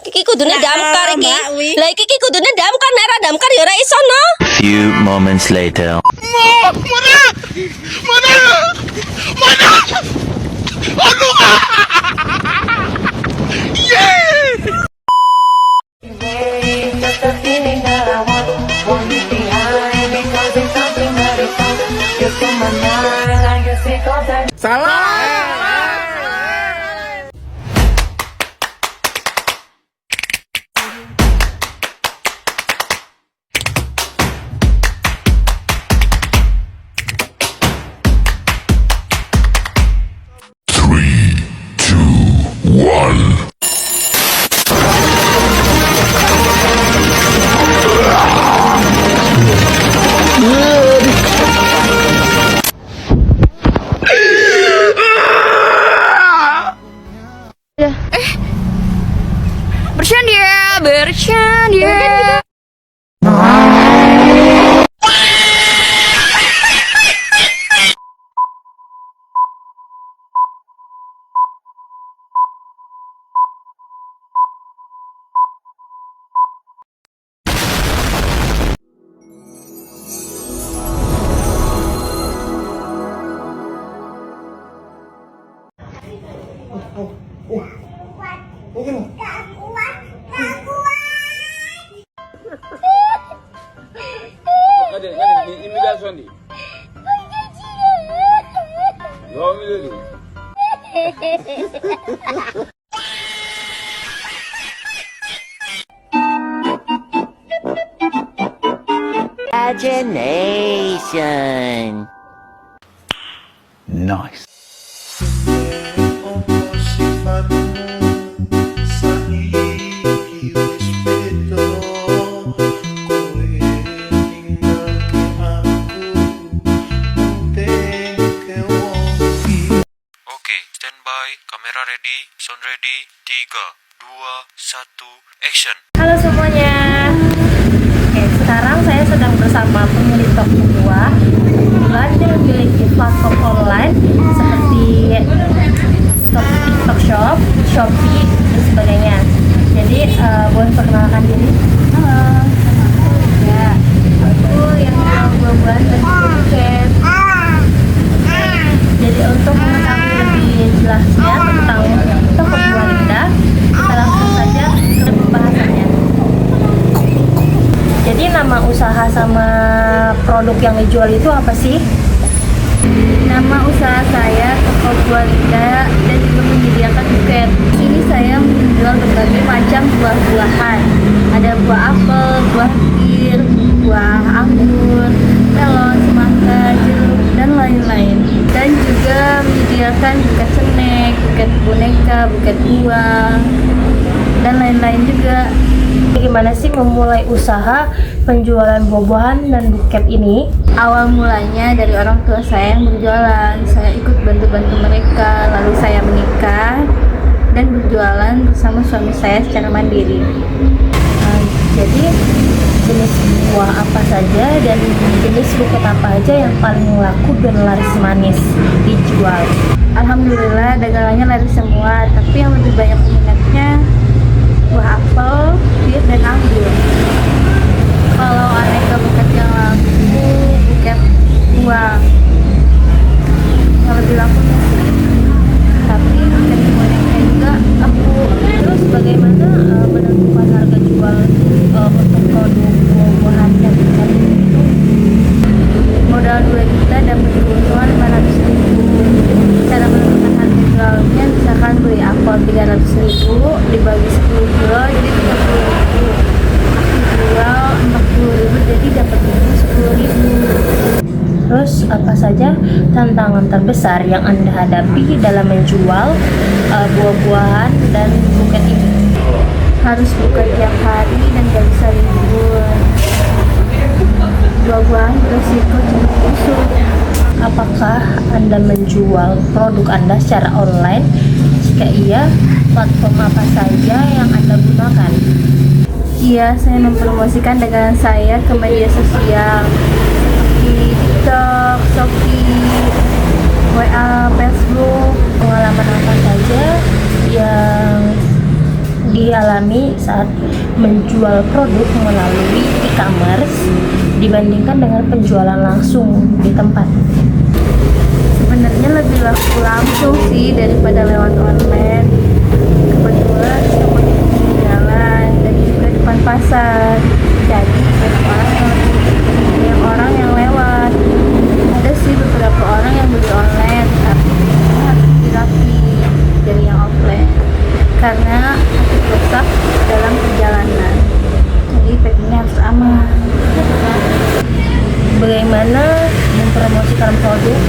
Kiki kudune damkar iki. Lah iki kudune damkar, nek ora damkar ya ora iso no. Few moments later. Bercanda. Imagination. Nice. Standby, kamera ready, sound ready, 3, 2, 1, action. Halo semuanya. Oke, sekarang saya sedang bersama pemilik toko buah. Kebetulan dia memiliki platform online seperti TikTok Shop, Shopee, dan sebagainya. Jadi, boleh perkenalkan diri? Halo. Ya, aku yang jual buah-buahan dan buket. Jadi untuk mengetahui lebih jelasnya tentang toko buah Linda, kita langsung saja ke pembahasannya. Jadi nama usaha sama produk yang dijual itu apa sih? Nama usaha saya Toko Buah Linda dan juga menyediakan buket. Ini saya menjual berbagai macam buah-buahan. Ada buah apel, buah pir, buah anggur, melon, semangka, jeruk, dan lain-lain. Dan juga menyediakan buket snack, buket boneka, buket buah, dan lain-lain juga. Gimana sih memulai usaha penjualan buah-buahan dan buket ini? Awal mulanya dari orang tua saya yang berjualan. Saya ikut bantu-bantu mereka, lalu saya menikah dan berjualan bersama suami saya secara mandiri. Jadi jenis buah apa saja dan jenis buket apa aja yang paling laku dan laris manis dijual? Alhamdulillah dagangannya laris semua, tapi yang lebih banyak peminatnya buah apel, pir, dan anggur. Kalau aneka buket yang laku, buket buah yang lebih laku sih. Tapi buket boneka juga aku. Terus bagaimana menentukan harga jual untuk produk buah-buahan dan buket itu? Modal 2 juta dapat keuntungan 500.000. Cara menentukan harga jualnya, misalkan beli apel 300.000 dibagi 10 kilo jadi 30.000. Aku jual 40.000 jadi dapat untung 10.000. Terus apa saja tantangan terbesar yang Anda hadapi dalam menjual buah-buahan dan buket ini? Harus buka tiap hari dan gak bisa libur. Buah-buahan berisiko cepat busuk. Apakah Anda menjual produk Anda secara online? Jika iya, platform apa saja yang Anda gunakan? Iya, saya mempromosikan dagangan saya ke media sosial seperti TikTok, Shopee, WA, Facebook. Pengalaman apa saja yang dialami saat menjual produk melalui e-commerce dibandingkan dengan penjualan langsung di tempat? Sebenarnya lebih laku langsung sih daripada lewat online. Kebetulan teman di jalan dan juga depan pasar, jadi banyak orang yang lewat. Ada sih beberapa orang yang beli online, tapi harus hati-hati dari yang offline karena takut rusak dalam perjalanan. Jadi packingnya harus aman. Bagaimana mempromosikan produk?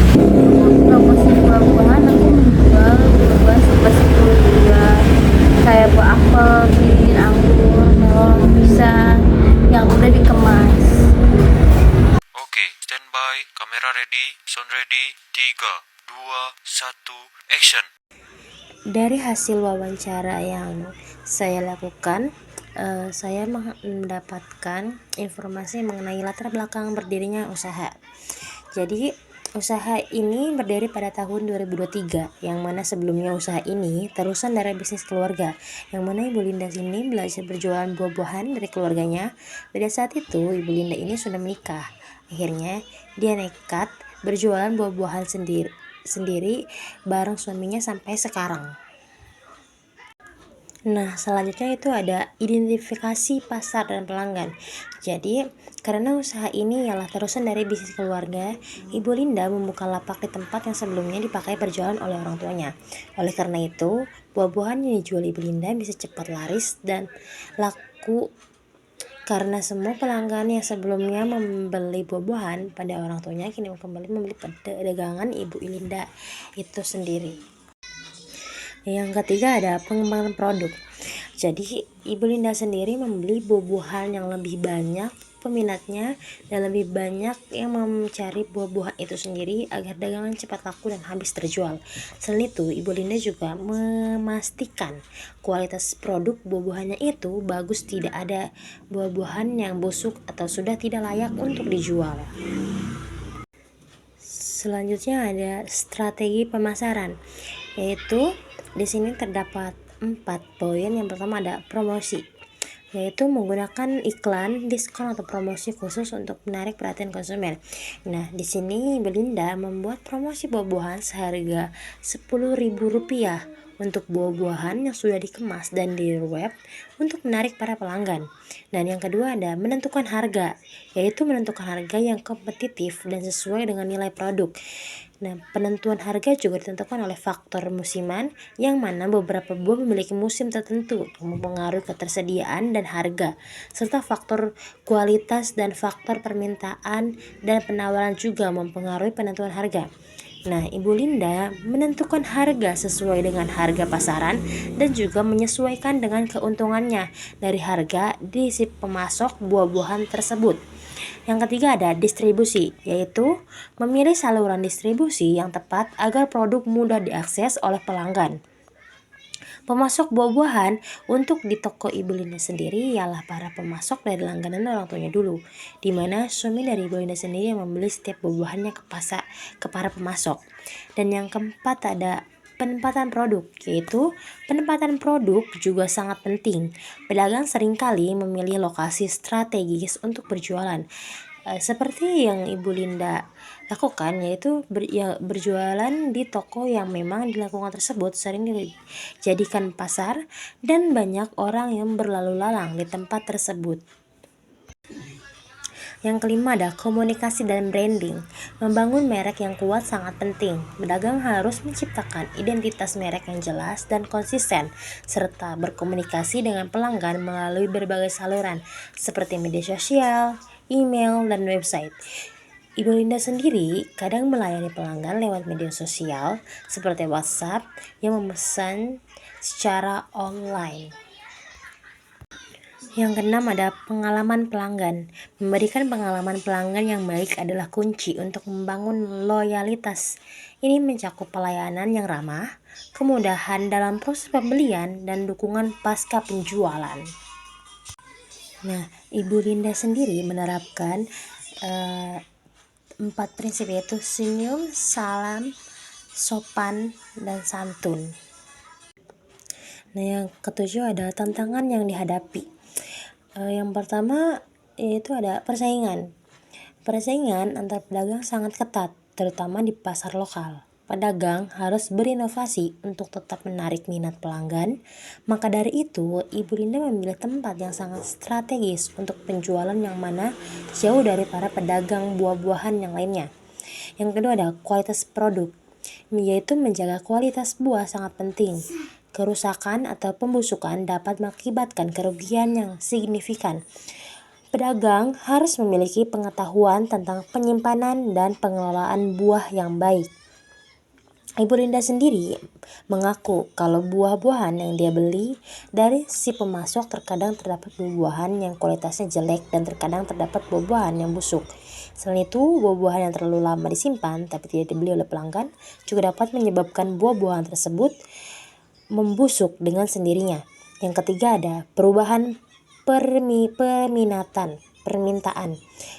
Promosi buah-buahan, aku menjual buah-buahan seperti buah kayak buah apel, bir, anggur, melon, pisang yang udah dikemas. Oke, standby, kamera ready, sound ready, 3, 2, 1, action. Dari hasil wawancara yang saya lakukan, saya mendapatkan informasi mengenai latar belakang berdirinya usaha. Jadi usaha ini berdiri pada tahun 2023, yang mana sebelumnya usaha ini terusan dari bisnis keluarga, yang mana Ibu Linda sini belajar berjualan buah-buahan dari keluarganya. Pada saat itu Ibu Linda ini sudah menikah. Akhirnya dia nekat berjualan buah-buahan sendiri bareng suaminya sampai sekarang. Nah, selanjutnya itu ada identifikasi pasar dan pelanggan. Jadi, karena usaha ini ialah terusan dari bisnis keluarga, Ibu Linda membuka lapak di tempat yang sebelumnya dipakai berjualan oleh orang tuanya. Oleh karena itu, buah-buahan yang dijual Ibu Linda bisa cepat laris dan laku karena semua pelanggan yang sebelumnya membeli buah-buahan pada orang tuanya kini kembali membeli pada dagangan Ibu Linda itu sendiri. Yang ketiga ada pengembangan produk. Jadi Ibu Linda sendiri membeli buah-buahan yang lebih banyak peminatnya dan lebih banyak yang mencari buah-buahan itu sendiri agar dagangan cepat laku dan habis terjual. Selain itu, Ibu Linda juga memastikan kualitas produk buah-buahannya itu bagus, tidak ada buah-buahan yang busuk atau sudah tidak layak untuk dijual. Selanjutnya ada strategi pemasaran, yaitu di sini terdapat 4 poin. Yang pertama ada promosi, yaitu menggunakan iklan, diskon atau promosi khusus untuk menarik perhatian konsumen. Nah, di sini Ibu Linda membuat promosi buah-buahan seharga Rp10.000 untuk buah-buahan yang sudah dikemas dan di web untuk menarik para pelanggan. Dan yang kedua ada menentukan harga, yaitu menentukan harga yang kompetitif dan sesuai dengan nilai produk. Nah, penentuan harga juga ditentukan oleh faktor musiman, yang mana beberapa buah memiliki musim tertentu yang mempengaruhi ketersediaan dan harga, serta faktor kualitas dan faktor permintaan dan penawaran juga mempengaruhi penentuan harga. Nah, Ibu Linda menentukan harga sesuai dengan harga pasaran dan juga menyesuaikan dengan keuntungannya dari harga di si pemasok buah-buahan tersebut. Yang ketiga ada distribusi, yaitu memilih saluran distribusi yang tepat agar produk mudah diakses oleh pelanggan. Pemasok buah-buahan untuk di toko Ibu Linda sendiri ialah para pemasok dari langganan orang tuanya dulu, di mana suami dari Ibu Linda sendiri yang membeli setiap buah-buahannya ke pasar ke para pemasok. Dan yang keempat ada penempatan produk, yaitu penempatan produk juga sangat penting. Pedagang seringkali memilih lokasi strategis untuk berjualan, seperti yang Ibu Linda lakukan, yaitu berjualan di toko yang memang di lingkungan tersebut sering dijadikan pasar dan banyak orang yang berlalu lalang di tempat tersebut. Yang kelima ada komunikasi dan branding. Membangun merek yang kuat sangat penting. Pedagang harus menciptakan identitas merek yang jelas dan konsisten, serta berkomunikasi dengan pelanggan melalui berbagai saluran seperti media sosial, email, dan website. Ibu Linda sendiri kadang melayani pelanggan lewat media sosial seperti WhatsApp yang memesan secara online. Yang keenam ada pengalaman pelanggan. Memberikan pengalaman pelanggan yang baik adalah kunci untuk membangun loyalitas. Ini mencakup pelayanan yang ramah, kemudahan dalam proses pembelian, dan dukungan pasca penjualan. Nah, Ibu Linda sendiri menerapkan 4 prinsip, yaitu senyum, salam, sopan, dan santun. Nah, yang ketujuh ada tantangan yang dihadapi. Yang pertama yaitu ada persaingan. Persaingan antar pedagang sangat ketat, terutama di pasar lokal. Pedagang harus berinovasi untuk tetap menarik minat pelanggan. Maka dari itu, Ibu Linda memilih tempat yang sangat strategis untuk penjualan yang mana jauh dari para pedagang buah-buahan yang lainnya. Yang kedua ada kualitas produk, yaitu menjaga kualitas buah sangat penting. Kerusakan atau pembusukan dapat mengakibatkan kerugian yang signifikan. Pedagang harus memiliki pengetahuan tentang penyimpanan dan pengelolaan buah yang baik. Ibu Linda sendiri mengaku kalau buah-buahan yang dia beli dari si pemasok terkadang terdapat buah-buahan yang kualitasnya jelek dan terkadang terdapat buah-buahan yang busuk. Selain itu, buah-buahan yang terlalu lama disimpan tapi tidak dibeli oleh pelanggan juga dapat menyebabkan buah-buahan tersebut membusuk dengan sendirinya. Yang ketiga ada perubahan permintaan,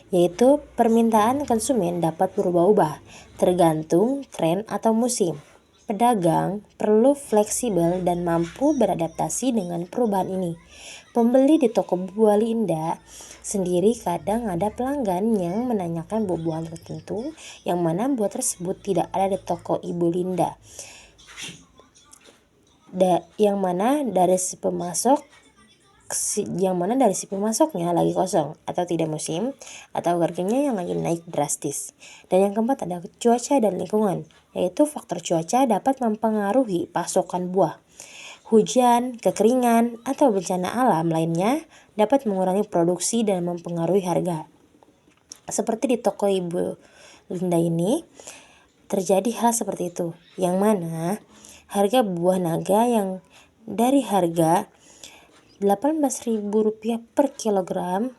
yaitu permintaan konsumen dapat berubah-ubah tergantung tren atau musim. Pedagang perlu fleksibel dan mampu beradaptasi dengan perubahan ini. Pembeli di toko buah Linda sendiri kadang ada pelanggan yang menanyakan buah-buahan tertentu yang mana buah tersebut tidak ada di toko Ibu Linda. Yang mana dari si pemasoknya lagi kosong atau tidak musim atau harganya yang lagi naik drastis. Dan yang keempat ada cuaca dan lingkungan, yaitu faktor cuaca dapat mempengaruhi pasokan buah. Hujan, kekeringan, atau bencana alam lainnya dapat mengurangi produksi dan mempengaruhi harga. Seperti di toko Ibu Linda ini terjadi hal seperti itu, yang mana harga buah naga yang dari harga Rp18.000 per kilogram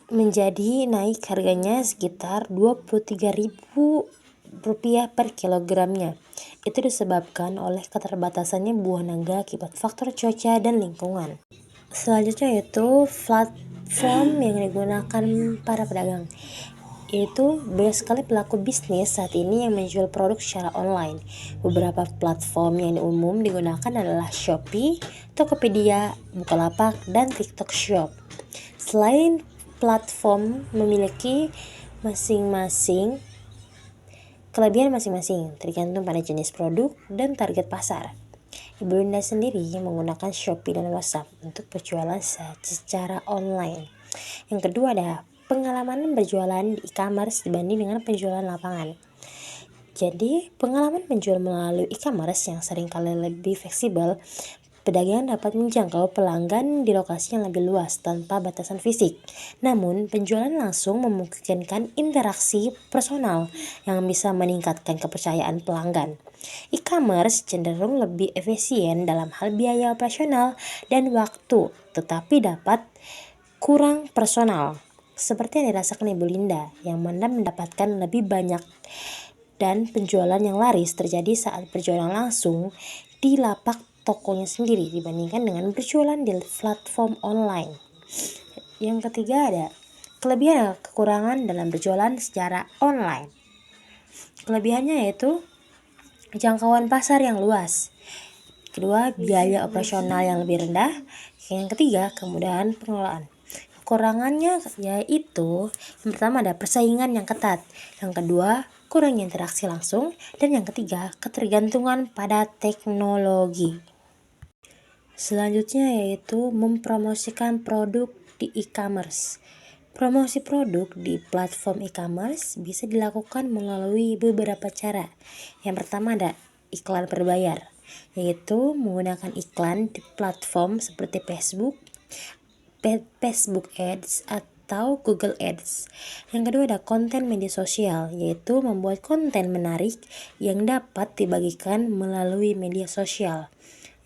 menjadi naik harganya sekitar Rp23.000 per kilogramnya. Itu disebabkan oleh keterbatasannya buah naga akibat faktor cuaca dan lingkungan. Selanjutnya yaitu platform yang digunakan para pedagang, yaitu banyak sekali pelaku bisnis saat ini yang menjual produk secara online. Beberapa platform yang umum digunakan adalah Shopee, Tokopedia, Bukalapak, dan TikTok Shop. Selain platform memiliki masing-masing kelebihan masing-masing, tergantung pada jenis produk dan target pasar. Ibu Linda sendiri menggunakan Shopee dan WhatsApp untuk berjualan secara online. Yang kedua ada pengalaman berjualan di e-commerce dibanding dengan penjualan lapangan. Jadi, pengalaman menjual melalui e-commerce yang seringkali lebih fleksibel, pedagang dapat menjangkau pelanggan di lokasi yang lebih luas tanpa batasan fisik. Namun, penjualan langsung memungkinkan interaksi personal yang bisa meningkatkan kepercayaan pelanggan. E-commerce cenderung lebih efisien dalam hal biaya operasional dan waktu, tetapi dapat kurang personal. Seperti yang dirasakan Ibu Linda, yang mana mendapatkan lebih banyak dan penjualan yang laris terjadi saat berjualan langsung di lapak tokonya sendiri dibandingkan dengan berjualan di platform online. Yang ketiga ada kelebihan dan kekurangan dalam berjualan secara online. Kelebihannya yaitu jangkauan pasar yang luas. Kedua, biaya operasional yang lebih rendah. Yang ketiga, kemudahan pengelolaan. Kekurangannya yaitu yang pertama ada persaingan yang ketat, yang kedua kurangnya interaksi langsung, dan yang ketiga ketergantungan pada teknologi. Selanjutnya yaitu mempromosikan produk di e-commerce. Promosi produk di platform e-commerce bisa dilakukan melalui beberapa cara. Yang pertama ada iklan berbayar, yaitu menggunakan iklan di platform seperti Facebook Ads atau Google Ads. Yang kedua ada konten media sosial, yaitu membuat konten menarik yang dapat dibagikan melalui media sosial.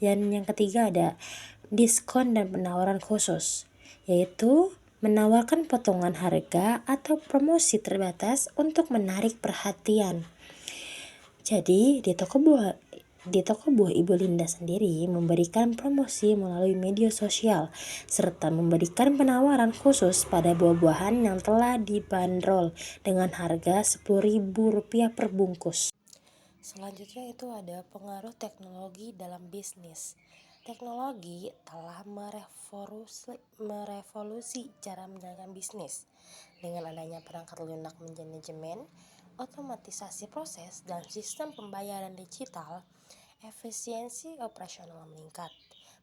Dan yang ketiga ada diskon dan penawaran khusus, yaitu menawarkan potongan harga atau promosi terbatas untuk menarik perhatian. Jadi di toko buah Di toko buah Ibu Linda sendiri memberikan promosi melalui media sosial serta memberikan penawaran khusus pada buah-buahan yang telah dibanderol dengan harga Rp10.000 per bungkus. Selanjutnya itu ada pengaruh teknologi dalam bisnis. Teknologi telah merevolusi cara menjalankan bisnis. Dengan adanya perangkat lunak manajemen, otomatisasi proses, dan sistem pembayaran digital, efisiensi operasional meningkat.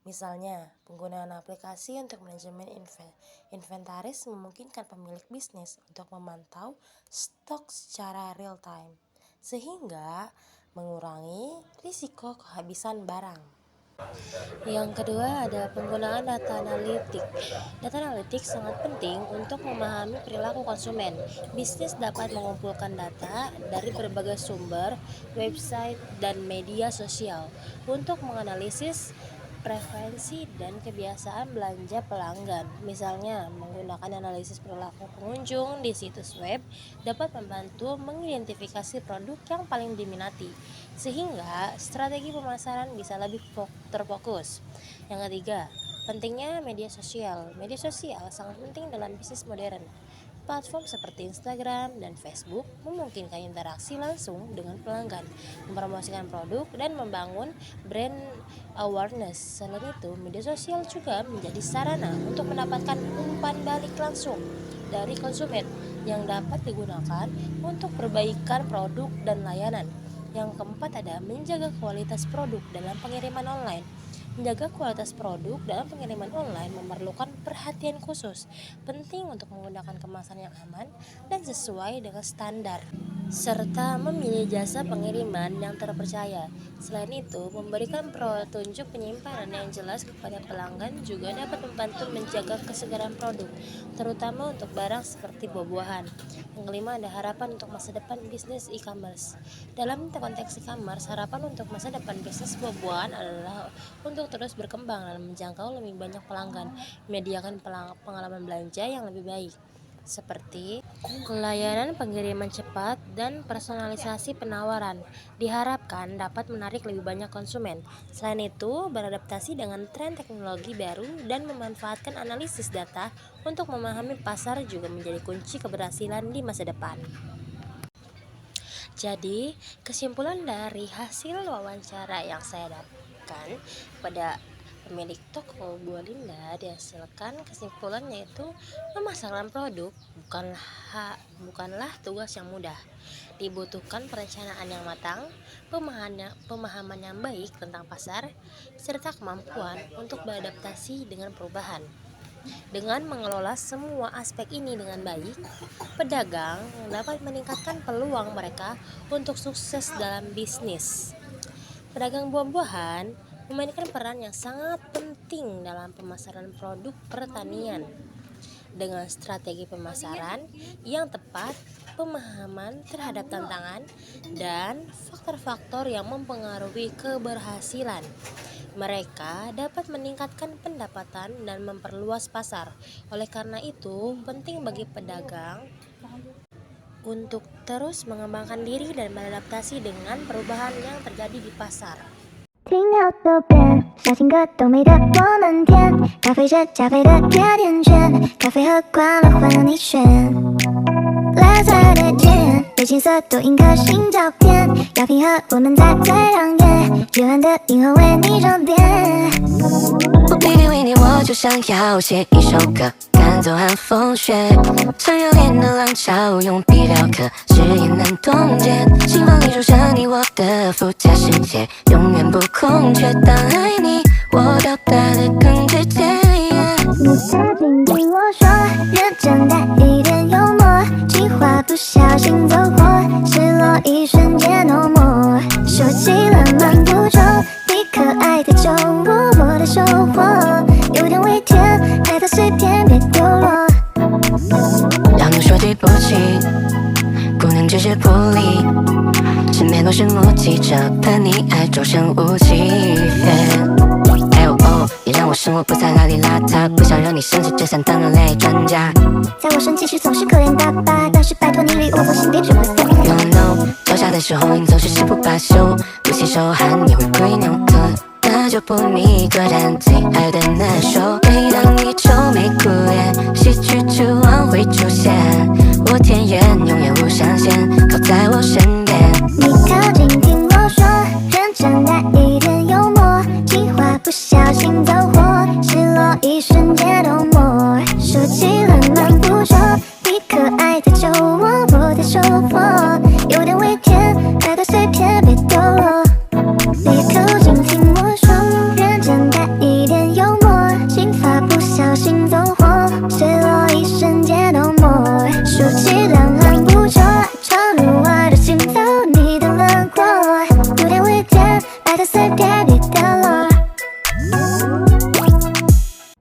Misalnya, penggunaan aplikasi untuk manajemen inventaris memungkinkan pemilik bisnis untuk memantau stok secara real time, sehingga mengurangi risiko kehabisan barang. Yang kedua ada penggunaan data analitik. Data analitik sangat penting untuk memahami perilaku konsumen. Bisnis dapat mengumpulkan data dari berbagai sumber, website, dan media sosial untuk menganalisis preferensi dan kebiasaan belanja pelanggan. Misalnya, menggunakan analisis perilaku pengunjung di situs web dapat membantu mengidentifikasi produk yang paling diminati, sehingga strategi pemasaran bisa lebih terfokus. Yang ketiga, pentingnya media sosial. Media sosial sangat penting dalam bisnis modern. Platform seperti Instagram dan Facebook memungkinkan interaksi langsung dengan pelanggan, mempromosikan produk, dan membangun brand awareness. Selain itu, media sosial juga menjadi sarana untuk mendapatkan umpan balik langsung dari konsumen yang dapat digunakan untuk perbaikan produk dan layanan. Yang keempat ada menjaga kualitas produk dalam pengiriman online. Menjaga kualitas produk dalam pengiriman online memerlukan perhatian khusus. Penting untuk menggunakan kemasan yang aman dan sesuai dengan standar, serta memilih jasa pengiriman yang terpercaya. Selain itu, memberikan petunjuk penyimpanan yang jelas kepada pelanggan juga dapat membantu menjaga kesegaran produk, terutama untuk barang seperti buah-buahan. Yang kelima ada harapan untuk masa depan bisnis e-commerce. Dalam konteks e-commerce, harapan untuk masa depan bisnis buah-buahan adalah untuk terus berkembang dan menjangkau lebih banyak pelanggan, menyediakan pengalaman belanja yang lebih baik, seperti layanan pengiriman cepat dan personalisasi penawaran, diharapkan dapat menarik lebih banyak konsumen. Selain itu, beradaptasi dengan tren teknologi baru dan memanfaatkan analisis data untuk memahami pasar juga menjadi kunci keberhasilan di masa depan. Jadi, kesimpulan dari hasil wawancara yang saya dapatkan pada pemilik toko buah Linda dihasilkan kesimpulannya yaitu memasarkan produk bukanlah tugas yang mudah. Dibutuhkan perencanaan yang matang, pemahaman yang baik tentang pasar, serta kemampuan untuk beradaptasi dengan perubahan. Dengan mengelola semua aspek ini dengan baik, pedagang dapat meningkatkan peluang mereka untuk sukses dalam bisnis. Pedagang buah-buahan memainkan peran yang sangat penting dalam pemasaran produk pertanian. Dengan strategi pemasaran yang tepat, pemahaman terhadap tantangan, dan faktor-faktor yang mempengaruhi keberhasilan, mereka dapat meningkatkan pendapatan dan memperluas pasar. Oleh karena itu, penting bagi pedagang untuk terus mengembangkan diri dan beradaptasi dengan perubahan yang terjadi di pasar. 听到左边，小情歌都美得多难填，咖啡是加菲的甜甜圈，咖啡和快乐换了你选。蓝色的键，对青色多印颗星照片，要拼合我们在最亮眼，夜晚的银河为你装点。我偏偏为你，我就想要写一首歌，赶走寒风雪，想要练的浪潮，用笔雕刻，誓言难冻结。希望你出生你我的附加世界，永远不空缺。当爱你，我表达的更直接。你曾经听我说，认真带一点幽默，计划不小心走火，失落一瞬间no more。收起了漫步中，你可爱的宠物，我的收获，有点微甜，爱的碎片别丢落。让我说对不起，姑娘只是不理，身边都是目击者，怕你爱终身无期。哎呦哦，也让我我生活不再邋里邋遢，不想让你生气，只想当人类专家。在我生气时总是可怜巴巴，但是拜托你离我左心，别只会散。You know， 脚下的时候你总是誓不罢休，不洗手汗你会归扭头，那就不你一个人最爱的那首。每当你愁眉苦脸，喜剧之王会出现，我甜言永远无上限，靠在我身边。你靠近听我说，认真带一点幽默，计划不小心走火，失落一瞬间都没。说起了瞒不说，你可爱的酒窝，我的收获有点微甜，爱的碎片别丢落。你靠近听我说，认真带一点幽默，心发不小心走火，碎落一瞬间都没。说起浪漫不说，闯入我的心头，你的轮廓有点微甜，爱的碎片别掉落。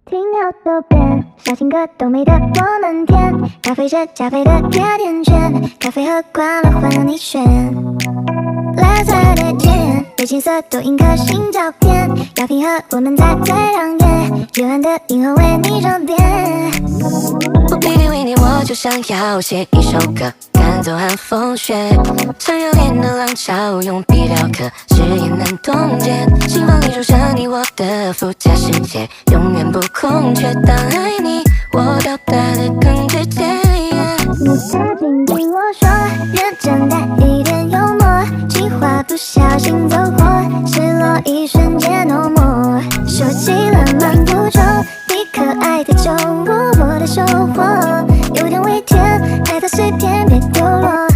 听好多遍，小情歌都没得我们甜，咖啡是加菲的甜甜圈，咖啡喝惯了换了你选。蓝色的天，被青色都印颗星照片，要平和我们在最亮眼，幽暗的银河为你装点。Oh baby， 为你我就想要写一首歌，赶走寒风雪，像热烈的浪潮，用笔雕刻，誓言难冻结。心房里住上你我的附加世界，永远不空缺。当爱你，我表达的更直接。你靠近听我说，认真带一点幽默，计划不小心走火，失落一瞬间都没。说起了瞒不住，你可爱的酒窝，我的收获有点微甜，爱的碎片别丢落。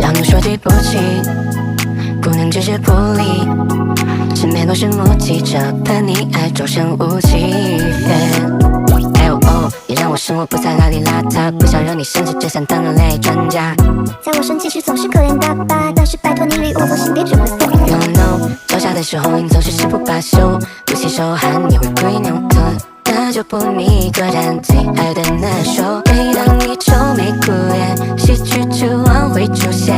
让我说对不起，姑娘只是不理，身边都是目击者，怕你爱周身无气氛。也让我生活不再邋里邋遢，不想让你生气，只想当人类专家。在我生气时总是可怜巴巴，但是拜托你离我左心，别只会散。You know， 脚下的时候你总是誓不罢休，不洗手汗你会归扭头，那就不你一个人最爱的那首。每当你愁眉苦脸，喜剧之王会出现，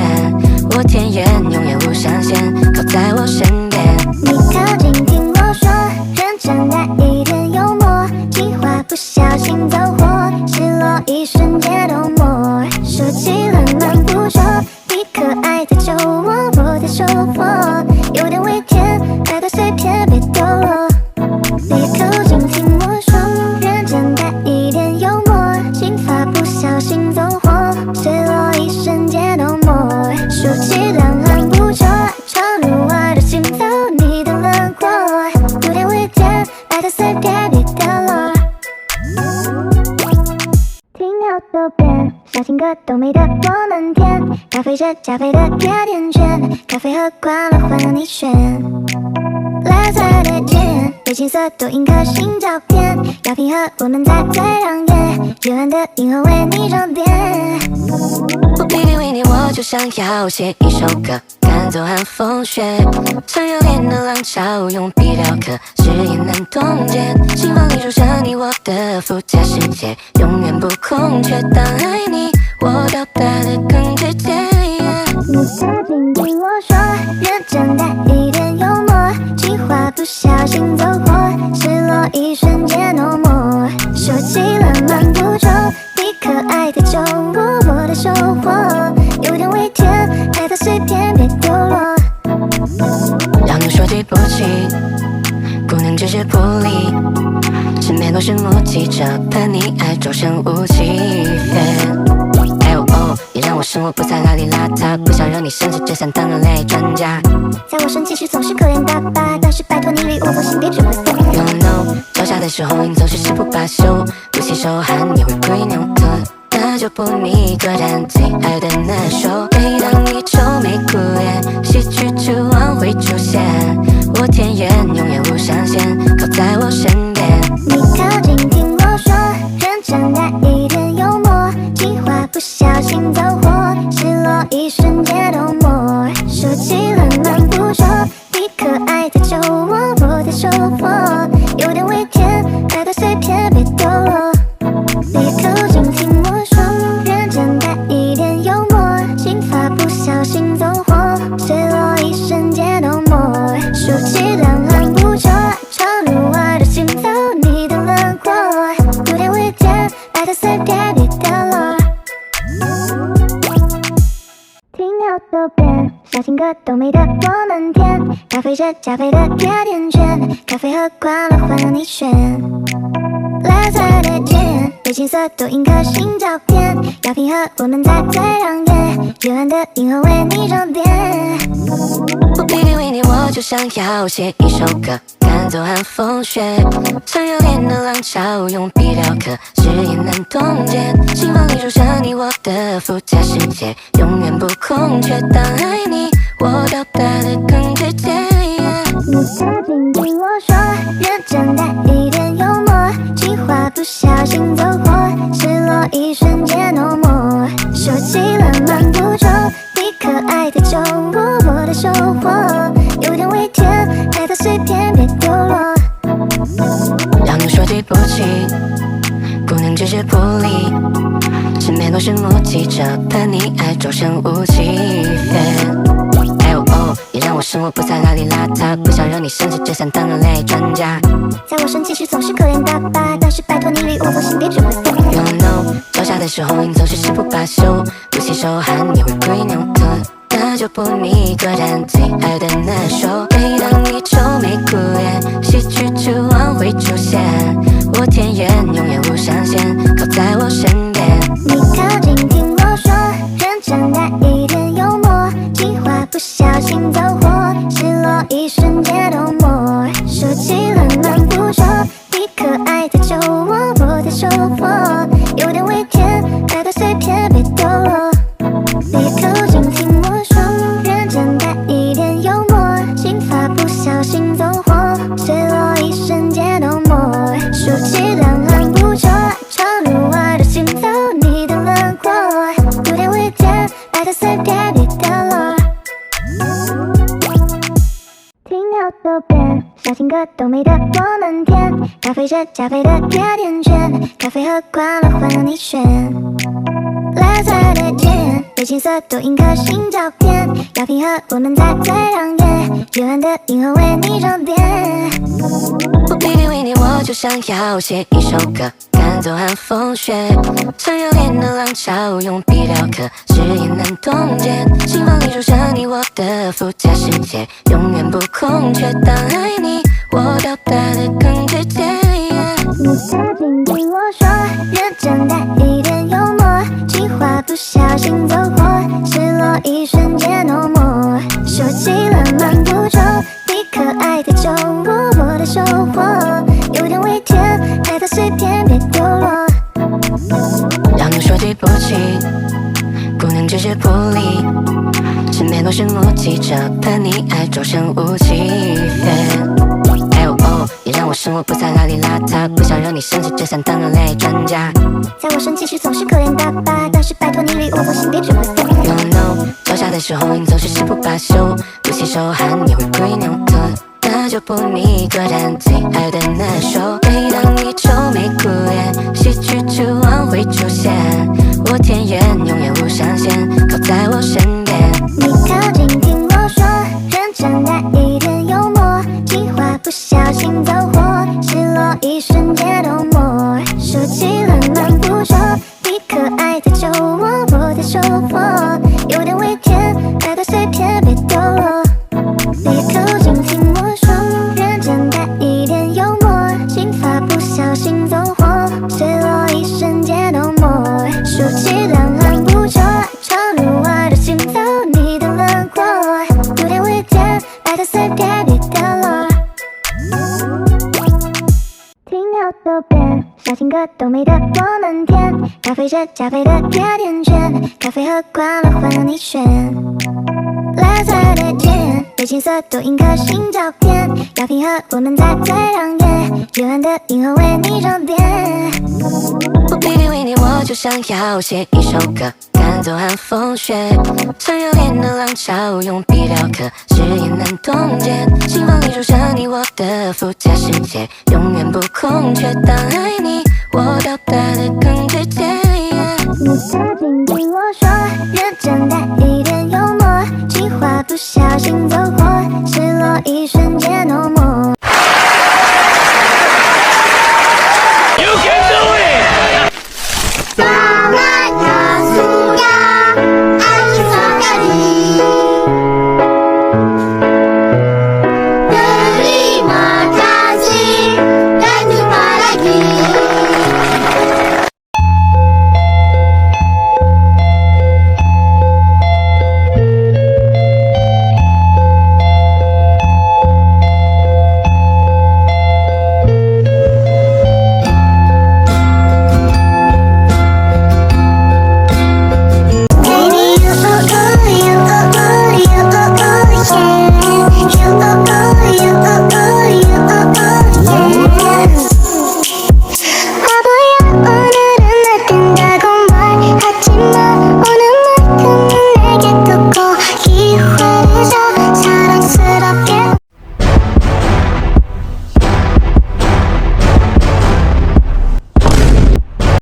我甜言永远无上限，靠在我身边。你靠近听我说，认真带一点幽默，计划不小心走火，失落一瞬间都没。说起了瞒不说，你可爱的酒窝，我的收获有点微甜，爱的碎片别丢落。你靠近听我说，认真带一点幽默，心发不小心走火，碎落一瞬间都没。说起浪漫不说，闯入我的心头，你的轮廓有点微甜，爱的碎片别掉落。听好多遍，小情歌都没得我们甜，咖啡是加菲的甜甜圈，咖啡喝惯了换了你选。蓝色的天，被青色都印颗星照片，要平和我们在最亮眼，幽暗的银河为你装点。Oh baby， 为你我就想要写一首歌，赶走寒风雪，像热烈的浪潮，用笔雕刻，誓言难冻结。心房里住上你我的附加世界，永远不空缺。当爱你，我表达的更直接。你靠近听我说，认真带一点幽默，计划不小心走火，失落一瞬间都没。说起了瞒不住，你可爱的酒窝，我的收获有点微甜，爱的碎片别丢落。让我说对不起，姑娘只是不理，身边都是目击者，怕你爱周身无气氛。也让我生活不再邋里邋遢，不想让你生气，只想当人类专家。在我生气时总是可怜巴巴，但是拜托你离我左心，别只会散。You know， 脚下的时候你总是誓不罢休，不洗手汗你会归扭头，那就不你一个人最爱的那首。每当你愁眉苦脸，喜剧之王会出现，我甜言永远无上限，靠在我身边。你靠近听我说，认真带一点幽默，计划不小心走火，失落一瞬间都没。说起了瞒不说，你可爱的酒窝，我的收获有点微甜，爱的碎片别丢落。你靠近听我说，认真带一点幽默，心发不小心走火，碎落一瞬间都没。说起浪漫不说，闯入我小情歌都没得我们甜，咖啡是加菲的甜甜圈，咖啡喝惯了换了你选。蓝色的天，被青色多印颗星照片，药品和我们在最亮眼，幽暗的银河为你装点。我 baby 为你我就想要写一首歌，赶走寒风雪，像热烈的浪潮，用笔雕刻，誓言难冻结，心房里住着你我的附加世界，永远不空缺。当爱你，我表达的更直接。你靠近听我说，认真带一点幽默，情话不小心走火，失落一瞬间no more，收起了漫不周，你可爱的酒窝，我的收获有点微甜，爱的碎片别丢落。让我说对不起，姑娘只是不理，身边都是目击者，怕你爱周身无气氛。也让我生活不再邋里邋遢，不想让你生气，只想当人类专家。在我生气时总是可怜巴巴，但是拜托你离我后心别只会飞。You know， 脚下的时候你总是誓不罢休，不洗手汗也会归扭头，那就不你个人最爱的那首。每当你愁眉苦脸，喜剧之王会出现，我田园永远无上限，靠在我身边。你靠近听我说，认真带一点幽默，情话不小心走火，失落一瞬间no more，收起了漫不周，你可爱的酒窝，我的收获有点微甜，爱的碎片别丢落。你靠近听我说，认真带一点幽默，情话不小心走火，失落一瞬间no more，收起了漫不周，闯入我的心头，你的轮廓有点微甜，爱的碎片别掉落。听好多遍，小情歌都没得我们甜，咖啡是加菲的甜甜圈，咖啡喝惯了换了你选。蓝色的天，被青色多印颗星照片，药品和我们在最亮眼，幽暗的银河为你装点。我 baby 为你我就想要写一首歌，赶走寒风雪，像热烈的浪潮，用笔雕刻，誓言难冻结，心房里住着你我的附加世界，永远不空缺。当爱你，我表达的更直接。你靠近听我说，认真带一点幽默，情话不小心走火，失落一瞬间no more，收起了漫不周，你可爱的酒窝，我的收获有点微甜，爱的碎片别丢落。让我说对不起，姑娘只是不理，身边都是目击者，怕你爱周身无气氛。也让我生活不再邋里邋遢，不想让你生气，只想当人类专家。在我生气时总是可怜巴巴，但是拜托你离我后心别只会飞。You know， 脚下的时候你总是誓不罢休，不洗手汗也会归扭头，那就不你个人最爱的那首。每当你愁眉苦脸，喜剧之王会出现，我田园永远无上限，靠在我身边。你靠近听我说，认真带一点幽默，情话不小心走火，失落一瞬间no more，收起了漫不周，你可爱的酒窝，我的收获有点微甜，爱的碎片别丢落。你靠近听我说，认真带一点幽默，情话不小心走火，失落一瞬间no more，收起了漫不周，闯入我的心头，你的轮廓有点微甜，爱的碎片别掉落。听好多遍，小情歌都没得我们甜，咖啡是加菲的甜甜圈，咖啡喝惯了换了你选。蓝色的天，被青色多印颗星照片，药品和我们在最亮眼，幽暗的银河为你装点。我 baby 为你我就想要写一首歌，赶走寒风雪，像热烈的浪潮，用笔雕刻，誓言难冻结，心房里住着你我的附加世界，永远不空缺。当爱你，我表达的更直接。你靠近听我说，认真带一点幽默，情话不小心走火，失落一瞬间no more。